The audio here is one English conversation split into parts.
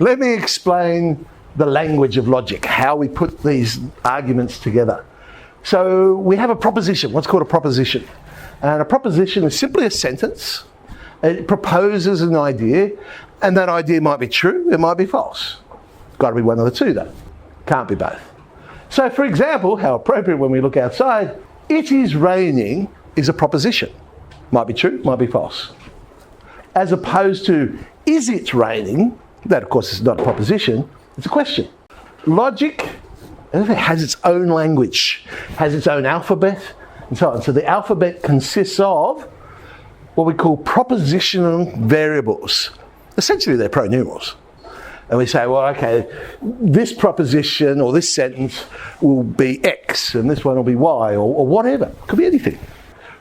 Let me explain the language of logic, how we put these arguments together. So we have a proposition, what's called a proposition. And a proposition is simply a sentence. It proposes an idea, and that idea might be true, it might be false. Got to be one of the two though. Can't be both. So for example, how appropriate when we look outside, it is raining is a proposition. Might be true, might be false. As opposed to, is it raining? That of course is not a proposition, it's a question. Logic has its own language, has its own alphabet, and so on. So the alphabet consists of what we call propositional variables. Essentially they're pronumerals. And we say, well, okay, this proposition or this sentence will be X and this one will be Y or whatever. It could be anything.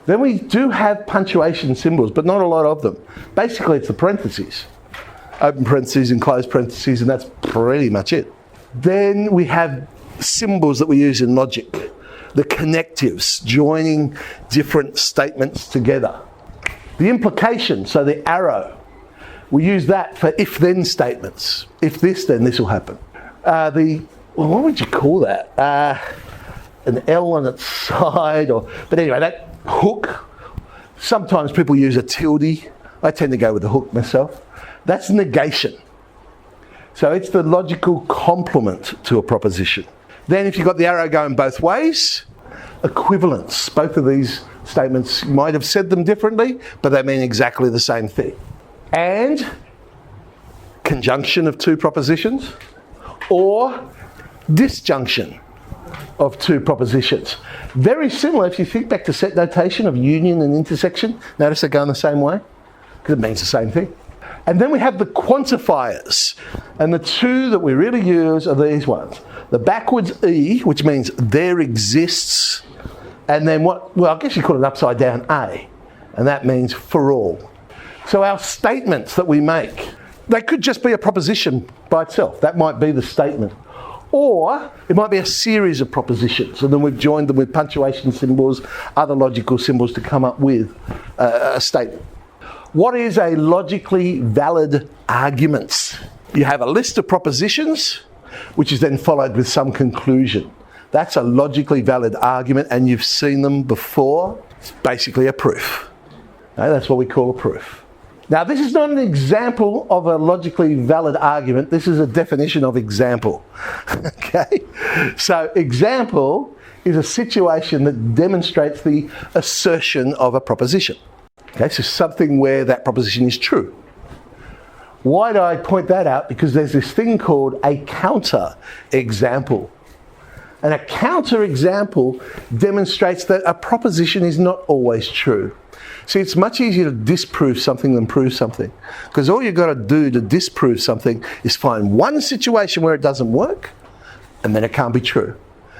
Then we do have punctuation symbols, but not a lot of them. Basically it's the parentheses. Open parentheses and closed parentheses, and that's pretty much it. Then we have symbols that we use in logic. The connectives, joining different statements together. The implication, so the arrow, we use that for if-then statements. If this, then this will happen. What would you call that? An L on its side, but anyway, that hook. Sometimes people use a tilde. I tend to go with the hook myself. That's negation. So it's the logical complement to a proposition. Then if you've got the arrow going both ways, equivalence. Both of these statements, you might have said them differently, but they mean exactly the same thing. And conjunction of two propositions, or disjunction of two propositions. Very similar if you think back to set notation of union and intersection. Notice they're going the same way, because it means the same thing. And then we have the quantifiers. And the two that we really use are these ones. The backwards E, which means there exists, and then I guess you call it upside down A, and that means for all. So our statements that we make, they could just be a proposition by itself. That might be the statement. Or it might be a series of propositions, and then we've joined them with punctuation symbols, other logical symbols to come up with a statement. What is a logically valid argument? You have a list of propositions, which is then followed with some conclusion. That's a logically valid argument, and you've seen them before. It's basically a proof. Okay, that's what we call a proof. Now, this is not an example of a logically valid argument. This is a definition of example. Okay? So, example is a situation that demonstrates the assertion of a proposition. Okay, so something where that proposition is true. Why do I point that out? Because there's this thing called a counter example. And a counter example demonstrates that a proposition is not always true. See, it's much easier to disprove something than prove something. Because all you've got to do to disprove something is find one situation where it doesn't work, and then it can't be true.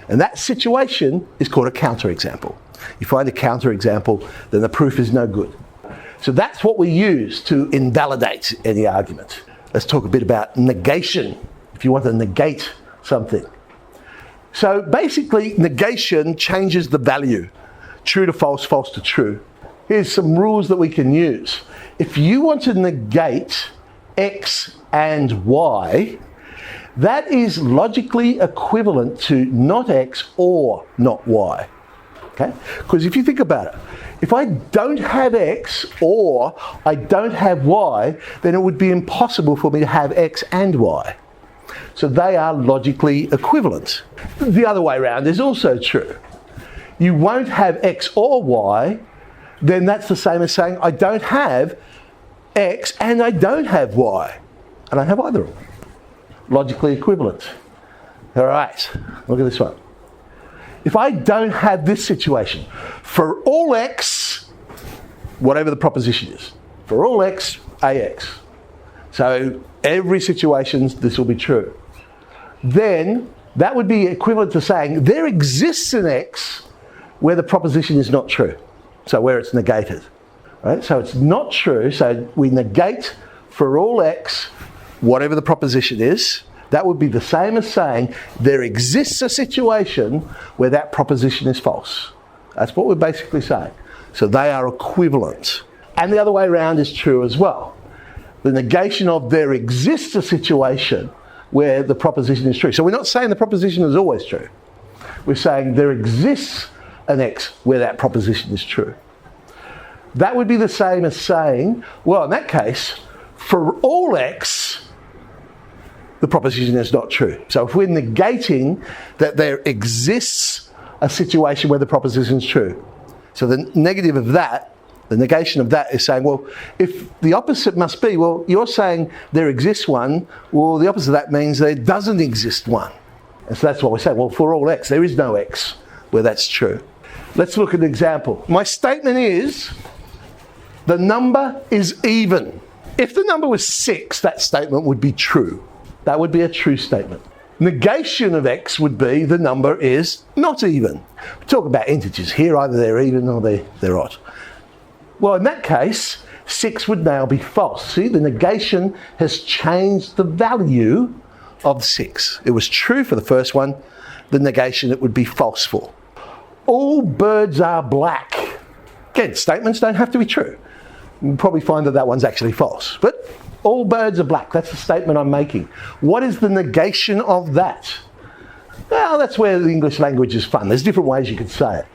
And that situation is called a counterexample. You find a counterexample, then the proof is no good. So that's what we use to invalidate any argument. Let's talk a bit about negation, if you want to negate something. So basically, negation changes the value. True to false, false to true. Here's some rules that we can use. If you want to negate X and Y, that is logically equivalent to not X or not Y. Okay? Because if you think about it, if I don't have X or I don't have Y, then it would be impossible for me to have X and Y. So they are logically equivalent. The other way around is also true. You won't have X or Y, then that's the same as saying I don't have X and I don't have Y. I don't have either of them. Logically equivalent. All right, look at this one. If I don't have this situation, for all X, whatever the proposition is, for all X, AX. So every situation this will be true. Then that would be equivalent to saying there exists an X where the proposition is not true. So where it's negated. Right? So it's not true, so we negate for all X, whatever the proposition is. That would be the same as saying there exists a situation where that proposition is false. That's what we're basically saying. So they are equivalent. And the other way around is true as well. The negation of there exists a situation where the proposition is true. So we're not saying the proposition is always true. We're saying there exists an X where that proposition is true. That would be the same as saying, well, in that case, for all X, the proposition is not true. So if we're negating that there exists a situation where the proposition is true, so the negative of that, the negation of that is saying, well, if the opposite must be, well, you're saying there exists one, well, the opposite of that means there doesn't exist one. And so that's what we're saying. Well, for all X, there is no X where that's true. Let's look at an example. My statement is, the number is even. If the number was 6, that statement would be true. That would be a true statement. Negation of X would be the number is not even. We talk about integers here, either they're even or they're odd. Well, in that case, 6 would now be false. See, the negation has changed the value of 6. It was true for the first one, the negation it would be false for. All birds are black. Again, statements don't have to be true. You'll probably find that one's actually false. But all birds are black. That's the statement I'm making. What is the negation of that? Well, that's where the English language is fun. There's different ways you could say it.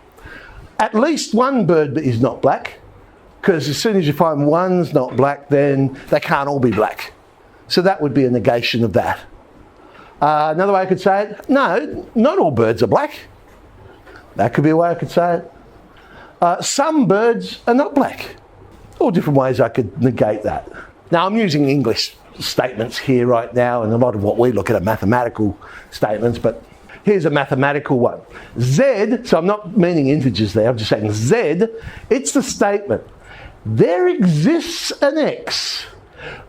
At least one bird is not black, because as soon as you find one's not black, then they can't all be black. So that would be a negation of that. Another way I could say it, no, not all birds are black. That could be a way I could say it. Some birds are not black. All different ways I could negate that. Now, I'm using English statements here right now, and a lot of what we look at are mathematical statements, but here's a mathematical one. Z, so I'm not meaning integers there, I'm just saying Z, it's the statement. There exists an X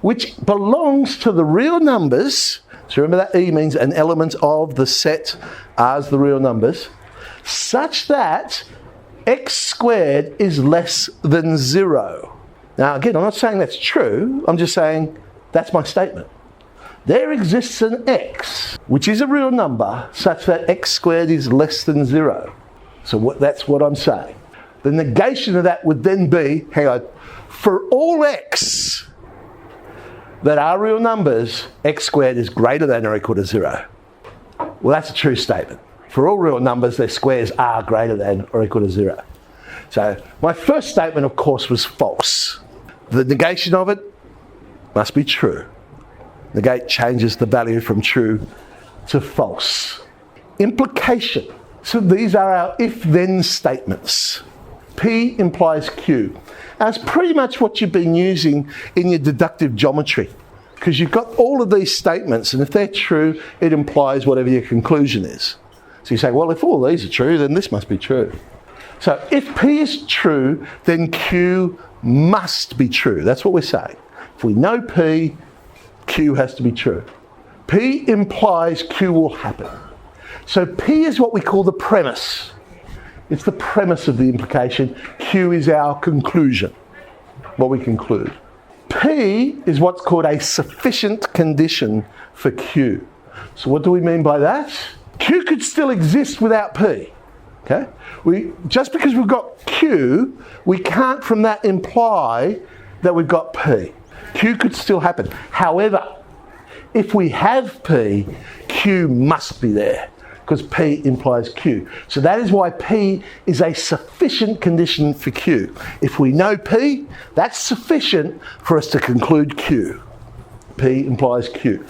which belongs to the real numbers. So remember that E means an element of the set as the real numbers, such that X squared is less than 0. Now again, I'm not saying that's true, I'm just saying that's my statement. There exists an X, which is a real number, such that X squared is less than 0. So that's what I'm saying. The negation of that would then be, hang on, for all X that are real numbers, X squared is greater than or equal to 0. Well, that's a true statement. For all real numbers, their squares are greater than or equal to 0. So my first statement, of course, was false. The negation of it must be true. Negate changes the value from true to false. Implication. So these are our if-then statements. P implies Q. That's pretty much what you've been using in your deductive geometry, because you've got all of these statements, and if they're true, it implies whatever your conclusion is. So you say, well, if all these are true, then this must be true. So if P is true, then Q must be true. That's what we're saying. If we know P, Q has to be true. P implies Q will happen. So P is what we call the premise. It's the premise of the implication. Q is our conclusion, what we conclude. P is what's called a sufficient condition for Q. So what do we mean by that? Q could still exist without P. Okay? Just because we've got Q, we can't from that imply that we've got P. Q could still happen. However, if we have P, Q must be there, because P implies Q. So that is why P is a sufficient condition for Q. If we know P, that's sufficient for us to conclude Q. P implies Q.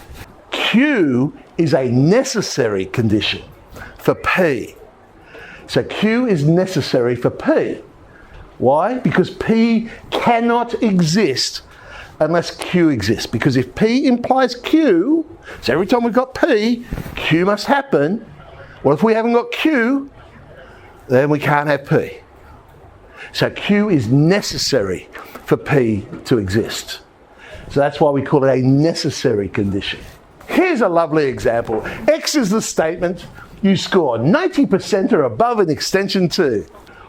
Q is a necessary condition for P. So Q is necessary for P. Why? Because P cannot exist unless Q exists. Because if P implies Q, so every time we've got P, Q must happen. Well, if we haven't got Q, then we can't have P. So Q is necessary for P to exist. So that's why we call it a necessary condition. Here's a lovely example. X is the statement. You score 90% or above in extension 2.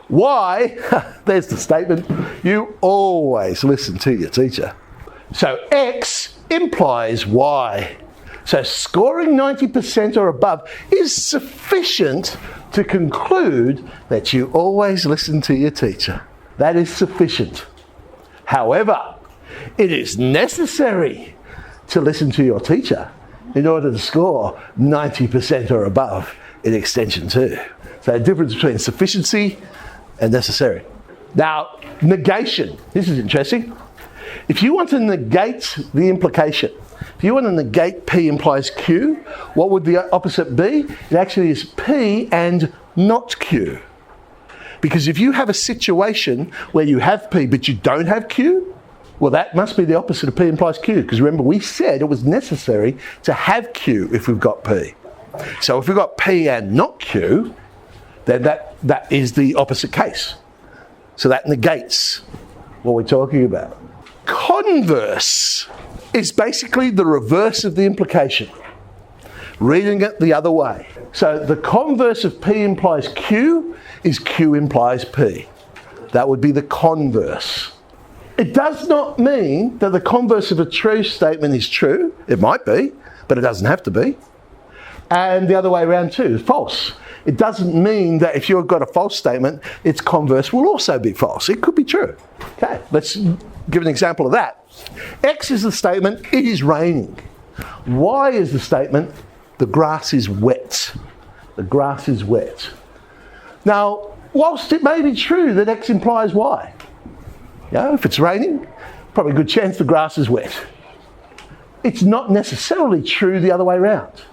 Y, there's the statement. You always listen to your teacher. So X implies Y. So scoring 90% or above is sufficient to conclude that you always listen to your teacher. That is sufficient. However, It is necessary to listen to your teacher in order to score 90% or above in extension 2. So the difference between sufficiency and necessary. Now, negation. This is interesting. If you want to negate the implication, if you want to negate P implies Q, what would the opposite be? It actually is P and not Q. Because if you have a situation where you have P but you don't have Q, well, that must be the opposite of P implies Q. Because remember, we said it was necessary to have Q if we've got P. So if we've got P and not Q, then that is the opposite case. So that negates what we're talking about. Converse is basically the reverse of the implication. Reading it the other way. So the converse of P implies Q is Q implies P. That would be the converse. It does not mean that the converse of a true statement is true. It might be, but it doesn't have to be. And the other way around too, false. It doesn't mean that if you've got a false statement, its converse will also be false. It could be true. Okay, let's give an example of that. X is the statement, it is raining. Y is the statement, the grass is wet. The grass is wet. Now, whilst it may be true that X implies Y, if it's raining, probably a good chance the grass is wet. It's not necessarily true the other way around.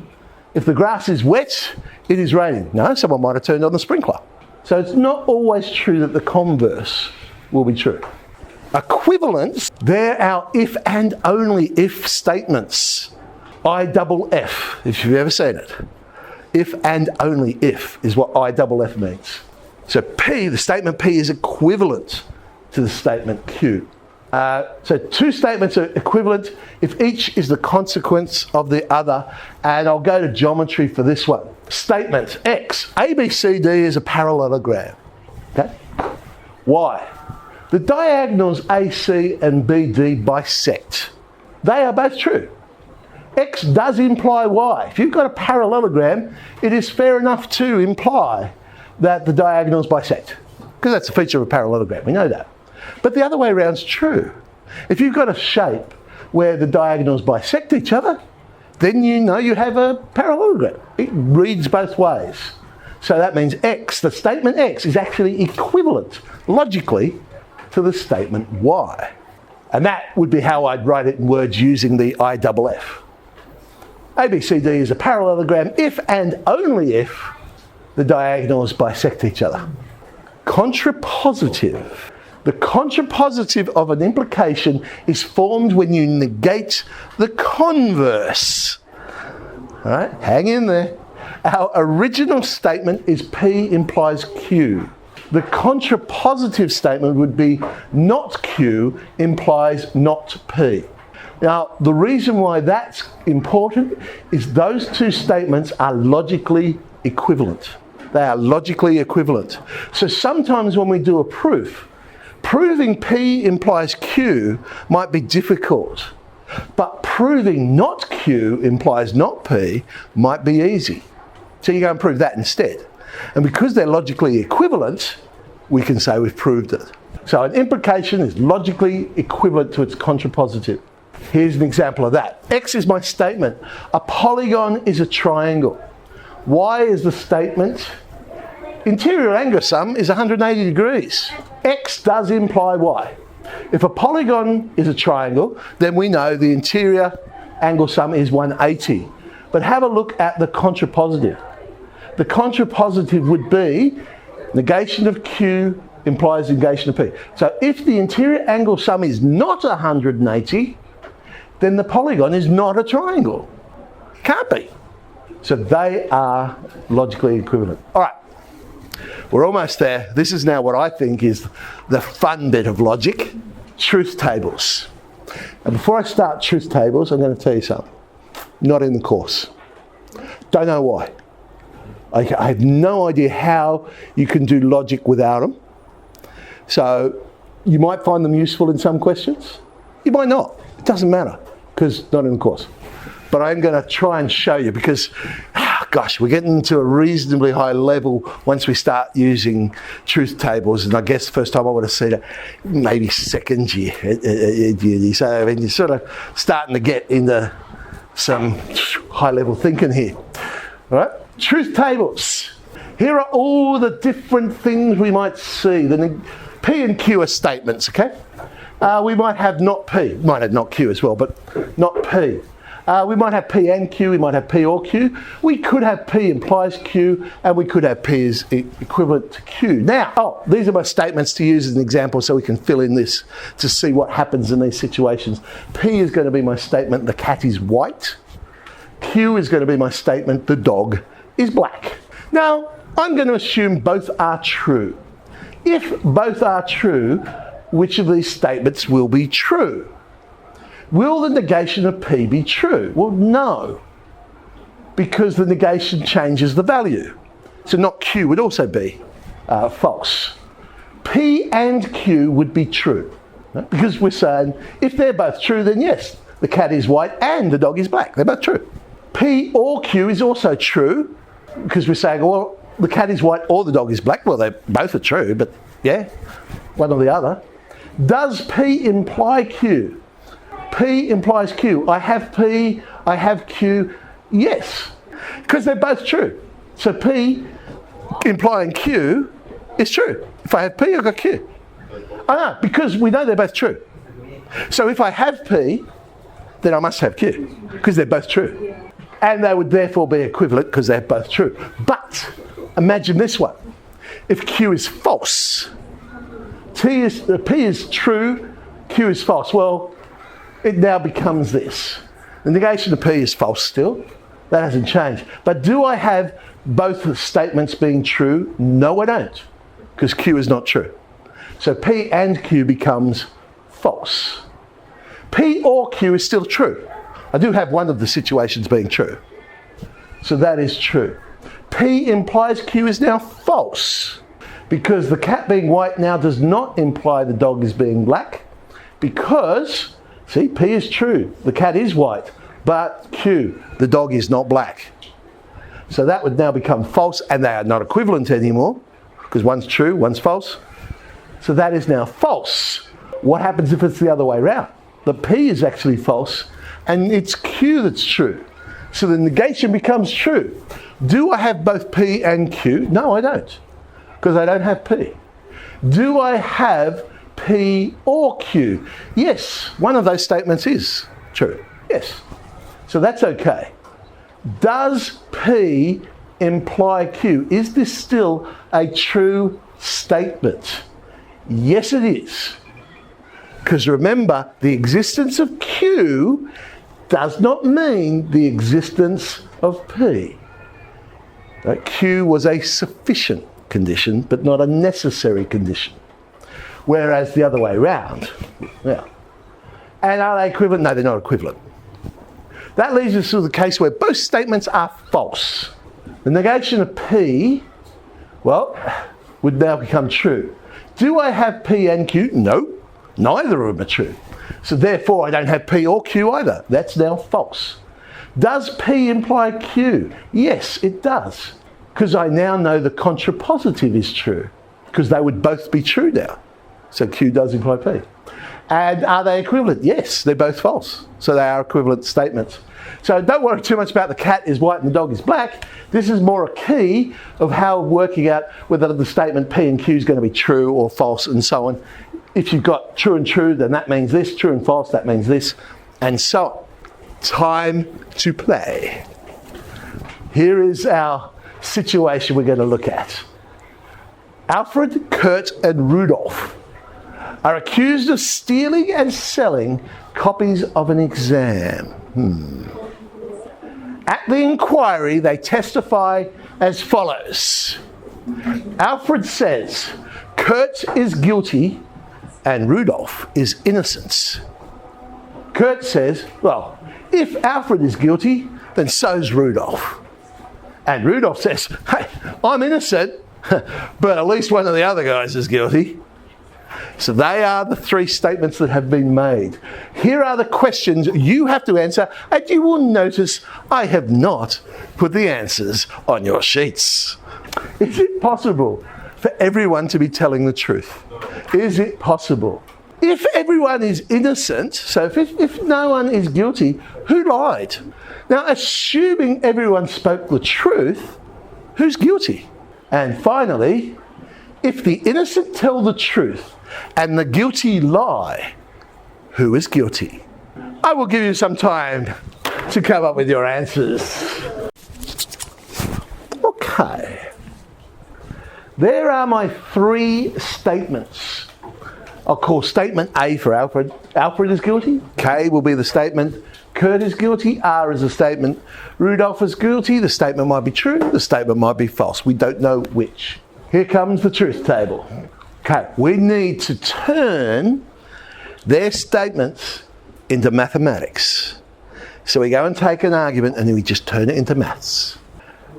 If the grass is wet, it is raining. No, someone might have turned on the sprinkler. So it's not always true that the converse will be true. Equivalence, they're our if and only if statements. IFF, if you've ever seen it. If and only if is what IFF means. So P, the statement P is equivalent to the statement Q. So two statements are equivalent if each is the consequence of the other. And I'll go to geometry for this one. Statement X, ABCD is a parallelogram. Okay? Y, the diagonals AC and BD bisect. They are both true. X does imply Y. If you've got a parallelogram, it is fair enough to imply that the diagonals bisect. Because that's a feature of a parallelogram, we know that. But the other way around is true. If you've got a shape where the diagonals bisect each other, then you know you have a parallelogram. It reads both ways. So that means X, the statement X, is actually equivalent, logically, to the statement Y. And that would be how I'd write it in words using the IFF. ABCD is a parallelogram if and only if the diagonals bisect each other. Contrapositive. The contrapositive of an implication is formed when you negate the converse. All right, hang in there. Our original statement is P implies Q. The contrapositive statement would be not Q implies not P. Now, the reason why that's important is those two statements are logically equivalent. They are logically equivalent. So sometimes when we do a proof, proving P implies Q might be difficult, but proving not Q implies not P might be easy. So you go and prove that instead. And because they're logically equivalent, we can say we've proved it. So an implication is logically equivalent to its contrapositive. Here's an example of that. X is my statement. A polygon is a triangle. Y is the statement. Interior angle sum is 180 degrees. X does imply Y. If a polygon is a triangle, then we know the interior angle sum is 180. But have a look at the contrapositive. The contrapositive would be negation of Q implies negation of P. So if the interior angle sum is not 180, then the polygon is not a triangle. Can't be. So they are logically equivalent. All right. We're almost there. This is now what I think is the fun bit of logic, truth tables. And before I start truth tables, I'm going to tell you something. Not in the course. Don't know why. I have no idea how you can do logic without them. So you might find them useful in some questions. You might not. It doesn't matter because not in the course. But I'm going to try and show you because gosh, we're getting to a reasonably high level once we start using truth tables. And I guess the first time I would have seen it, maybe second year at uni. So I mean, you're sort of starting to get into some high level thinking here. All right, truth tables. Here are all the different things we might see. The P and Q are statements, okay? We might have not P, might have not Q as well, but not P. We might have P and Q, we might have P or Q. We could have P implies Q, and we could have P is equivalent to Q. Now, these are my statements to use as an example so we can fill in this to see what happens in these situations. P is going to be my statement, the cat is white. Q is going to be my statement, the dog is black. Now, I'm going to assume both are true. If both are true, which of these statements will be true? Will the negation of P be true? Well, no, because the negation changes the value. So not Q would also be false. P and Q would be true, right? Because we're saying if they're both true, then yes, the cat is white and the dog is black. They're both true. P or Q is also true because we're saying, well, the cat is white or the dog is black. Well, they both are true, but yeah, one or the other. Does P imply Q? P implies Q. I have P, I have Q. Yes, because they're both true. So P implying Q is true. If I have P, I've got Q. I know, because we know they're both true. So if I have P, then I must have Q, because they're both true. And they would therefore be equivalent because they're both true. But imagine this one. If Q is false, P is true, Q is false. Well, it now becomes this. The negation of P is false still. That hasn't changed. But do I have both statements being true? No, I don't, because Q is not true. So P and Q becomes false. P or Q is still true. I do have one of the situations being true. So that is true. P implies Q is now false, because the cat being white now does not imply the dog is being black, because, see, P is true, the cat is white, but Q, the dog is not black. So that would now become false, and they are not equivalent anymore, because one's true, one's false. So that is now false. What happens if it's the other way around? The P is actually false, and it's Q that's true. So the negation becomes true. Do I have both P and Q? No, I don't, because I don't have P. Do I have P or Q? Yes, one of those statements is true. Yes. So that's okay. Does P imply Q? Is this still a true statement? Yes, it is. Because remember, the existence of Q does not mean the existence of P. Right? Q was a sufficient condition, but not a necessary condition. Whereas the other way around, yeah. And are they equivalent? No, they're not equivalent. That leads us to the case where both statements are false. The negation of P, well, would now become true. Do I have P and Q? No, neither of them are true. So therefore I don't have P or Q either. That's now false. Does P imply Q? Yes, it does. Because I now know the contrapositive is true. Because they would both be true now. So Q does imply P. And are they equivalent? Yes, they're both false. So they are equivalent statements. So don't worry too much about the cat is white and the dog is black. This is more a key of how working out whether the statement P and Q is going to be true or false and so on. If you've got true and true, then that means this. True and false, that means this. And so on. Time to play. Here is our situation we're going to look at. Alfred, Kurt and Rudolph are accused of stealing and selling copies of an exam. At the inquiry, they testify as follows. Alfred says, Kurt is guilty and Rudolph is innocent. Kurt says, well, if Alfred is guilty, then so's Rudolph. And Rudolph says, hey, I'm innocent, but at least one of the other guys is guilty. So they are the three statements that have been made. Here are the questions you have to answer, and you will notice I have not put the answers on your sheets. Is it possible for everyone to be telling the truth? Is it possible? If everyone is innocent, so if no one is guilty, who lied? Now, assuming everyone spoke the truth, who's guilty? And finally, if the innocent tell the truth and the guilty lie, who is guilty? I will give you some time to come up with your answers. Okay. There are my three statements. I'll call statement A for Alfred. Alfred is guilty. K will be the statement. Kurt is guilty. R is the statement. Rudolph is guilty. The statement might be true. The statement might be false. We don't know which. Here comes the truth table. Okay, we need to turn their statements into mathematics. So we go and take an argument and then we just turn it into maths.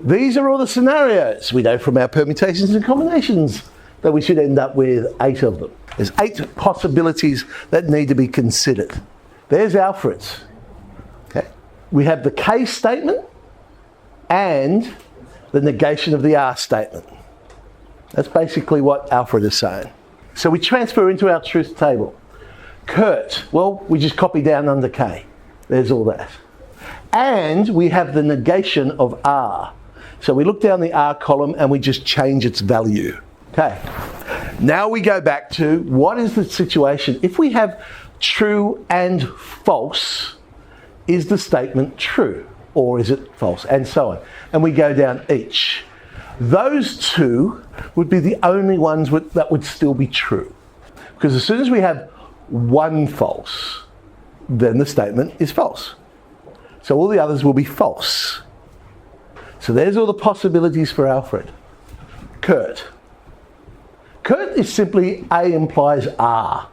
These are all the scenarios. We know from our permutations and combinations that we should end up with 8 of them. There's 8 possibilities that need to be considered. There's Alfred's. Okay. We have the K statement and the negation of the R statement. That's basically what Alfred is saying. So we transfer into our truth table. Kurt, well, we just copy down under K. There's all that. And we have the negation of R. So we look down the R column and we just change its value. Okay. Now we go back to what is the situation? If we have true and false, is the statement true or is it false? And so on. And we go down each. Those two would be the only ones that would still be true. Because as soon as we have one false, then the statement is false. So all the others will be false. So there's all the possibilities for Alfred. Kurt. Kurt is simply A implies R.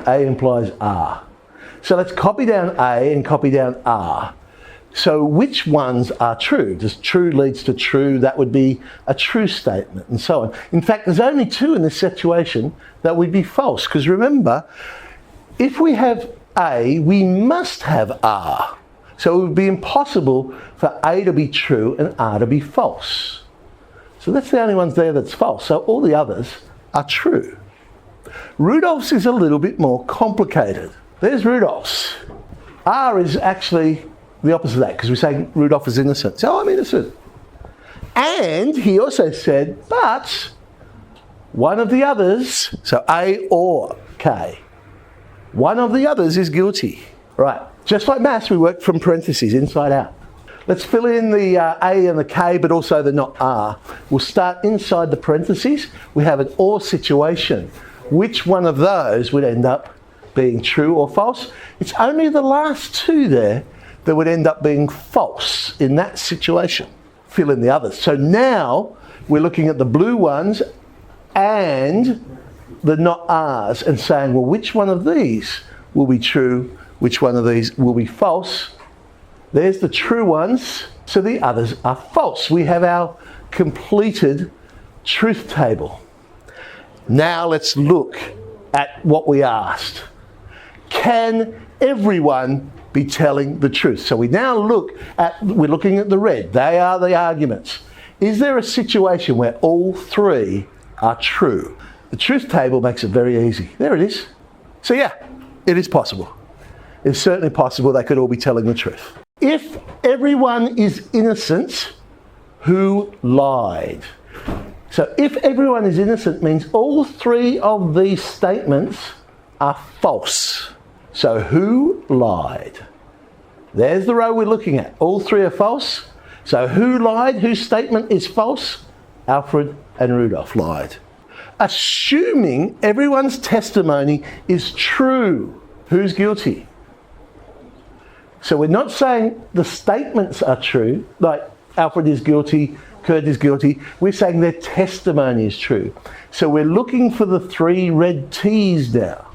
A implies R. So let's copy down A and copy down R. So which ones are true? Does true leads to true? That would be a true statement and so on. In fact, there's only 2 in this situation that would be false. Because remember, if we have A, we must have R. So it would be impossible for A to be true and R to be false. So that's the only ones there that's false. So all the others are true. Rudolph's is a little bit more complicated. There's Rudolph's. R is actually the opposite of that, because we're saying Rudolph is innocent. So I'm innocent. And he also said, but one of the others, so A or K, one of the others is guilty. Right, just like maths, we work from parentheses, inside out. Let's fill in the A and the K, but also the not R. We'll start inside the parentheses. We have an or situation. Which one of those would end up being true or false? It's only the last 2 there that would end up being false in that situation. Fill in the others. So now we're looking at the blue ones and the not R's and saying, well, which one of these will be true? Which one of these will be false? There's the true ones, so the others are false. We have our completed truth table. Now let's look at what we asked. Can everyone be telling the truth? So we now we're looking at the red. They are the arguments. Is there a situation where all 3 are true? The truth table makes it very easy. There it is. So yeah, it is possible. It's certainly possible they could all be telling the truth. If everyone is innocent, who lied? So if everyone is innocent means all 3 of these statements are false. So who lied? There's the row we're looking at. All 3 are false. So who lied? Whose statement is false? Alfred and Rudolph lied. Assuming everyone's testimony is true, who's guilty? So we're not saying the statements are true, like Alfred is guilty, Kurt is guilty. We're saying their testimony is true. So we're looking for the 3 red T's now,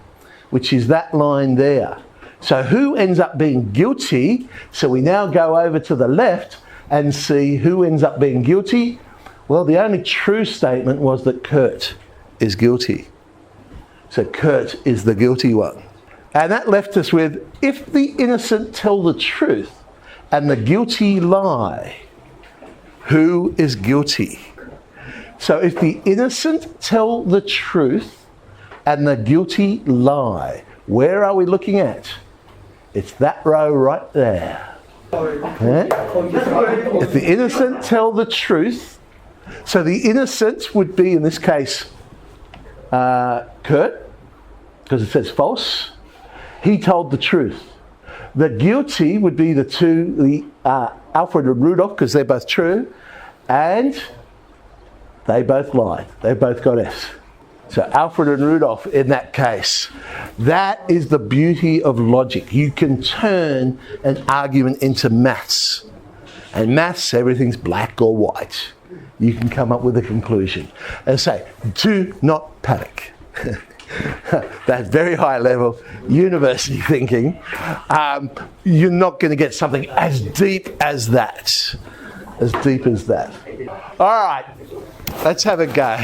which is that line there. So who ends up being guilty? So we now go over to the left and see who ends up being guilty. Well, the only true statement was that Kurt is guilty. So Kurt is the guilty one. And that left us with, if the innocent tell the truth and the guilty lie, who is guilty? So if the innocent tell the truth and the guilty lie, where are we looking at? It's that row right there. Okay? If the innocent tell the truth, so the innocent would be, in this case, Kurt, because it says false. He told the truth. The guilty would be Alfred and Rudolph, because they're both true, and they both lied. They both got S. So Alfred and Rudolph in that case. That is the beauty of logic. You can turn an argument into maths. And maths, everything's black or white. You can come up with a conclusion. And say, do not panic. That's very high level university thinking. You're not going to get something as deep as that. As deep as that. All right, let's have a go.